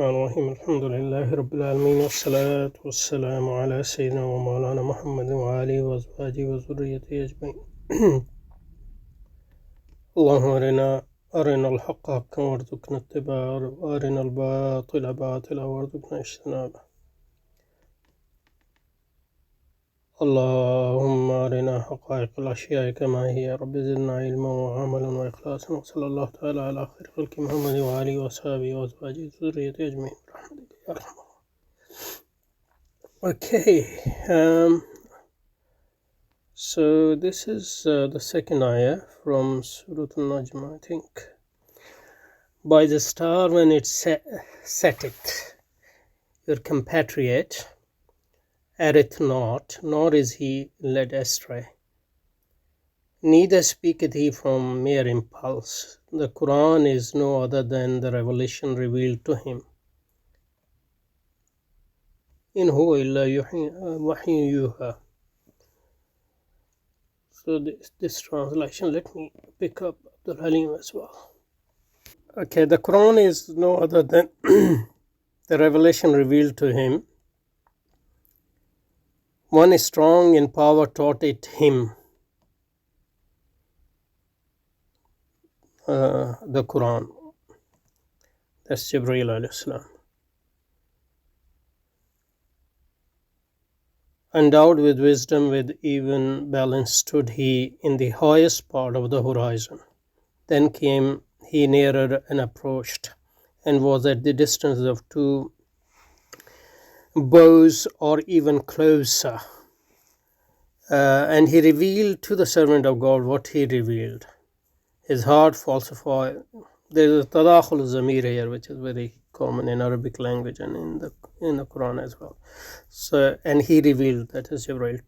الرحمن الرحيم الحمد لله رب العالمين والصلاة والسلام على سيدنا ومولانا محمد وآله وأزواجه وذريته أجمعين اللهم أرنا الحق حقا وارزقنا اتباعه وأرنا الباطل باطلا وارزقنا اجتنابه اللهم أرنا حقائق الأشياء كما هي رب زدنا علما وعملا وإخلاصا وصلى الله تعالى على خير خلق محمد وآله وصحبه وأزواجه وذريته أجمعين برحمتك يا أرحم. Okay, so this is the second ayah from Surah Al-Najm, I think. By the star when it setteth, your compatriot erreth not, nor is he led astray. Neither speaketh he from mere impulse. The Quran is no other than the revelation revealed to him. In huwa illa wahyun yuha. So this translation, let me pick up Abdul Halim as well. Okay, the Quran is no other than the revelation revealed to him. One is strong in power taught it him. The Quran. That's Jibreel alayhi salam. Endowed with wisdom, with even balance stood he in the highest part of the horizon. Then came he nearer and approached, and was at the distance of 2 bows or even closer. And he revealed to the servant of God what he revealed. His heart falsified. There is a tadakhul zamir here, which is very common in Arabic language and in the Quran as well. So, and he revealed, that is Jibreel,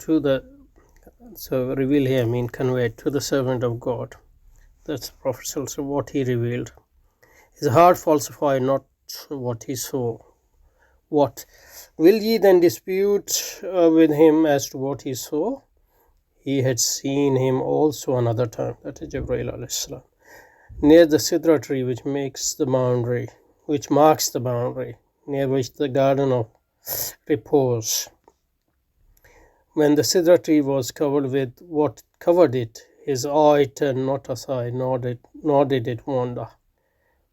so reveal here mean conveyed to the servant of God. That's the Prophet. So what he revealed. His heart falsified not what he saw. What? Will ye then dispute with him as to what he saw? He had seen him also another time, that is Jibreel alayhi salam, near the Sidra tree which marks the boundary, near which the garden of repose. When the Sidra tree was covered with what covered it, his eye turned not aside, nor did it wander,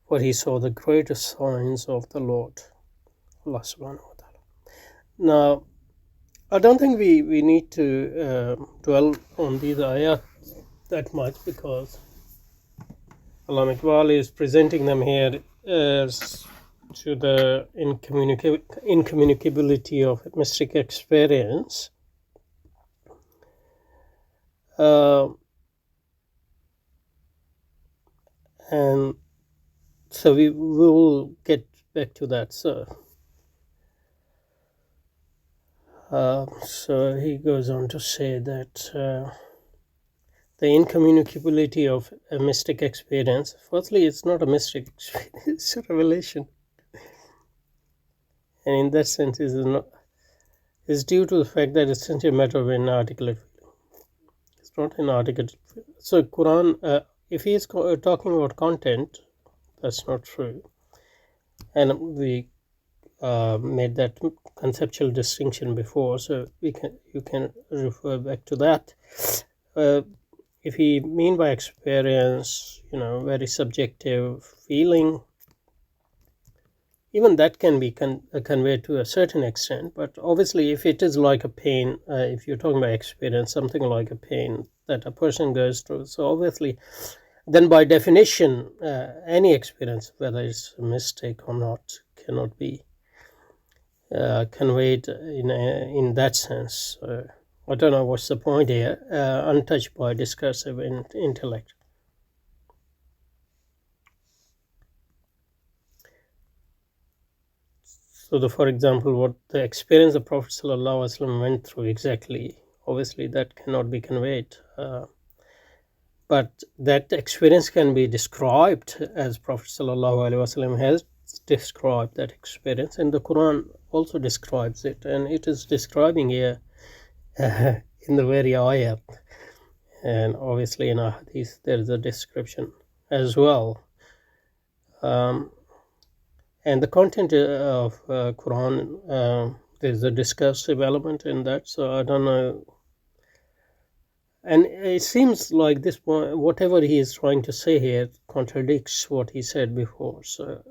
for he saw the greatest signs of the Lord. Allah subhanahu wa ta'ala. Now, I don't think we need to dwell on these ayat that much, because Allama Iqbal is presenting them here as to the incommunicability of mystic experience. And so we will get back to that, sir. So he goes on to say that the incommunicability of a mystic experience, firstly, it's not a mystic experience, it's a revelation. And in that sense, is due to the fact that it's simply a matter of inarticulate feeling. It's not inarticulate feeling. So Quran, if he is talking about content, that's not true. And we made that conceptual distinction before, so you can refer back to that. If he mean by experience, very subjective feeling, even that can be conveyed to a certain extent. But obviously, if it is like a pain, if you're talking about experience, something like a pain that a person goes through, so obviously, then by definition, any experience, whether it's a mistake or not, cannot be conveyed in that sense. I don't know what's the point here. Untouched by discursive intellect. So, for example, what the experience the Prophet ﷺ went through exactly, obviously that cannot be conveyed. But that experience can be described, as Prophet ﷺ has described that experience, and the Quran also describes it, and it is describing here in the very ayat, and obviously in a hadith there is a description as well. And the content of Quran, there's a discursive element in that. So I don't know. And it seems like this point, whatever he is trying to say here contradicts what he said before. So,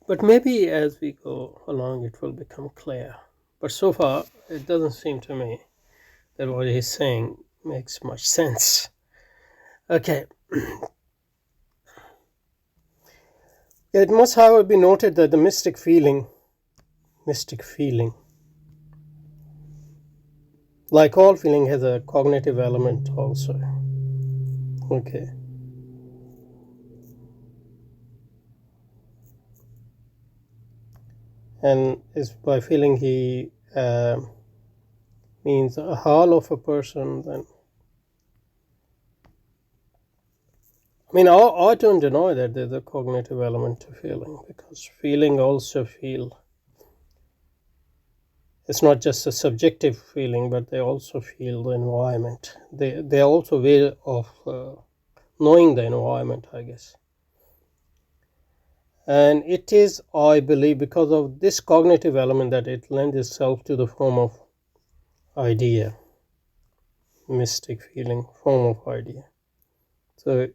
but maybe as we go along, it will become clear. But so far, it doesn't seem to me that what he's saying makes much sense. Okay. It must, however, be noted that the mystic feeling, like all feeling, has a cognitive element also. Okay. And is by feeling he means a whole of a person, then I mean, I don't deny that there's a cognitive element to feeling, because feeling also feel. It's not just a subjective feeling, but they also feel the environment. They are also way of knowing the environment, I guess. And it is, I believe, because of this cognitive element that it lends itself to the form of idea, mystic feeling, form of idea. So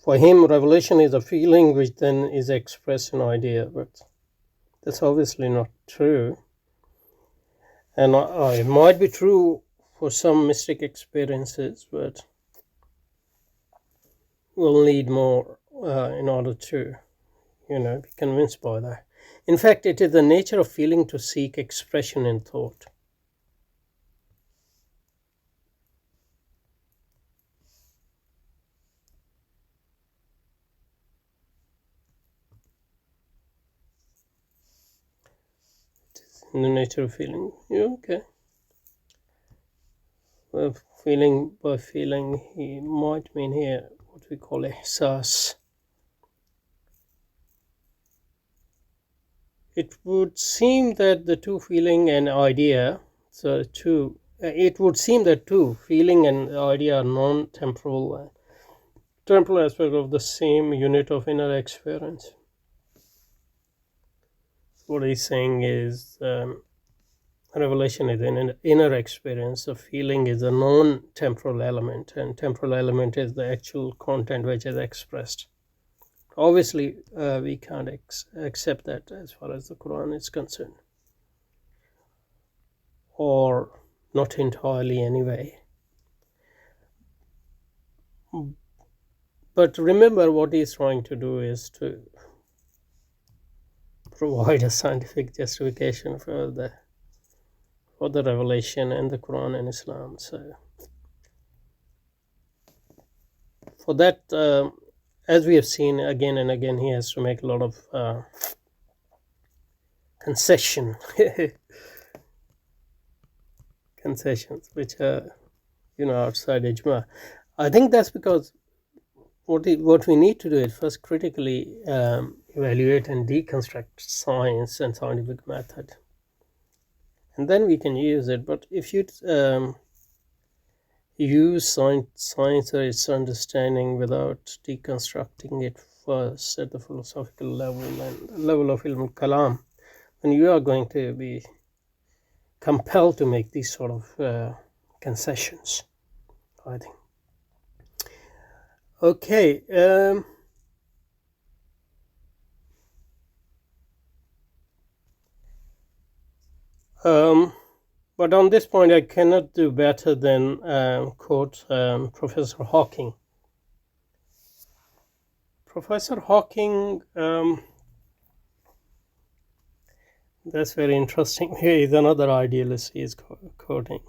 for him, revelation is a feeling which then is expressed in idea, but that's obviously not true. And it might be true for some mystic experiences, but we'll need more in order to, be convinced by that. In fact, it is the nature of feeling to seek expression in thought. In the nature of feeling. Yeah, okay. Well, feeling, by feeling, he might mean here what we call ihsas. It would seem that the two, feeling and idea, it would seem that two, feeling and idea, are non-temporal, temporal aspect of the same unit of inner experience. What he's saying is revelation is an inner experience. The feeling is a non-temporal element, and temporal element is the actual content which is expressed. Obviously, we can't accept that as far as the Quran is concerned, or not entirely anyway. But remember, what he's trying to do is to provide a scientific justification for the revelation and the Quran and Islam. So for that, as we have seen again and again, he has to make a lot of concessions, which are, outside ijma. I think that's because what we need to do is first critically evaluate and deconstruct science and scientific method, and then we can use it. But if you use science or its understanding without deconstructing it first at the philosophical level and level of ilm kalam, then you are going to be compelled to make these sort of concessions, I think. Okay. But on this point, I cannot do better than quote Professor Hawking. Professor Hawking, that's very interesting. Here is another idealist he is quoting.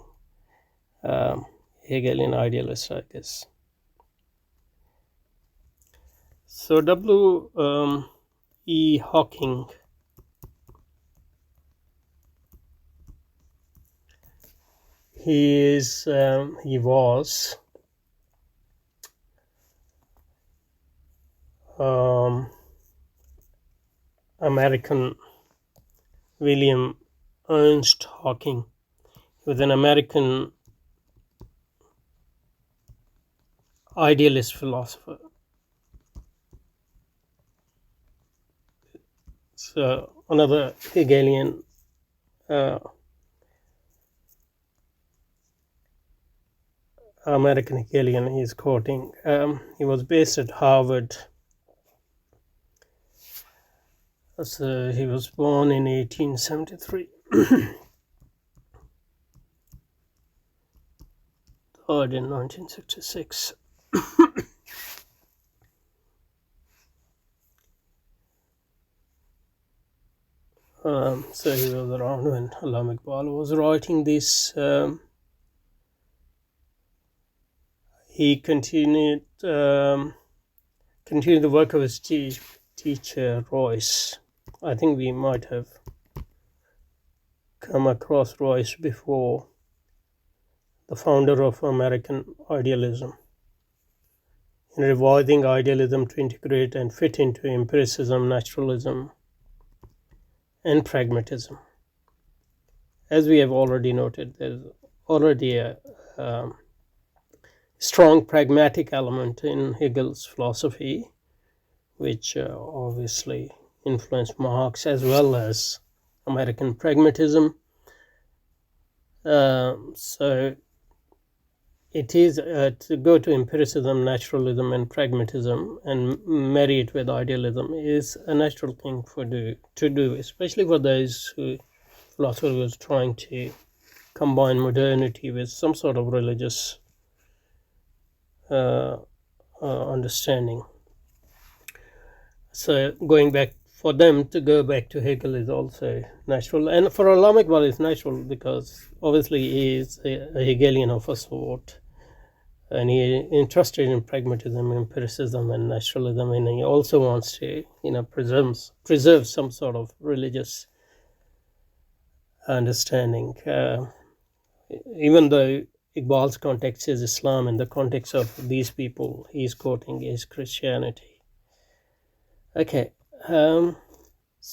Hegelian idealist, I guess. So E. Hawking, he was American William Ernst Hawking. He was an American idealist philosopher. So another Hegelian American Hegelian he's quoting. He was based at Harvard. So he was born in 1873. Died in 1966. So he was around when Allama Iqbal was writing this. He continued the work of his teacher Royce. I think we might have come across Royce before, the founder of American idealism, in revising idealism to integrate and fit into empiricism, naturalism, and pragmatism. As we have already noted, there's already a strong pragmatic element in Hegel's philosophy, which obviously influenced Marx as well as American pragmatism. So it is to go to empiricism, naturalism, and pragmatism and marry it with idealism is a natural thing to do, especially for those philosophers trying to combine modernity with some sort of religious understanding. So going back, for them to go back to Hegel is also natural, and for Allama Iqbal it's natural because obviously he is a Hegelian of a sort, and he is interested in pragmatism, empiricism, and naturalism, and he also wants to, preserve some sort of religious understanding, even though Iqbal's context is Islam, and the context of these people he's quoting is Christianity. Okay, so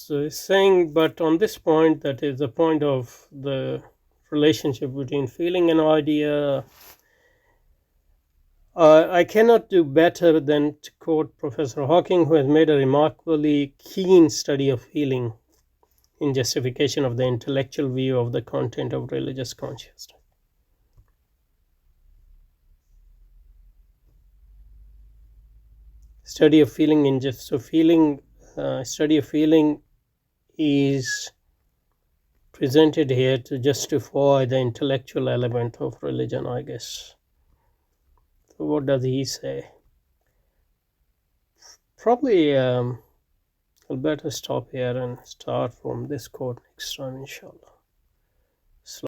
he's saying, but on this point, that is the point of the relationship between feeling and idea, I cannot do better than to quote Professor Hawking, who has made a remarkably keen study of feeling in justification of the intellectual view of the content of religious consciousness. Study of feeling study of feeling is presented here to justify the intellectual element of religion, I guess. So what does he say? Probably I'll better stop here and start from this quote next time, inshallah.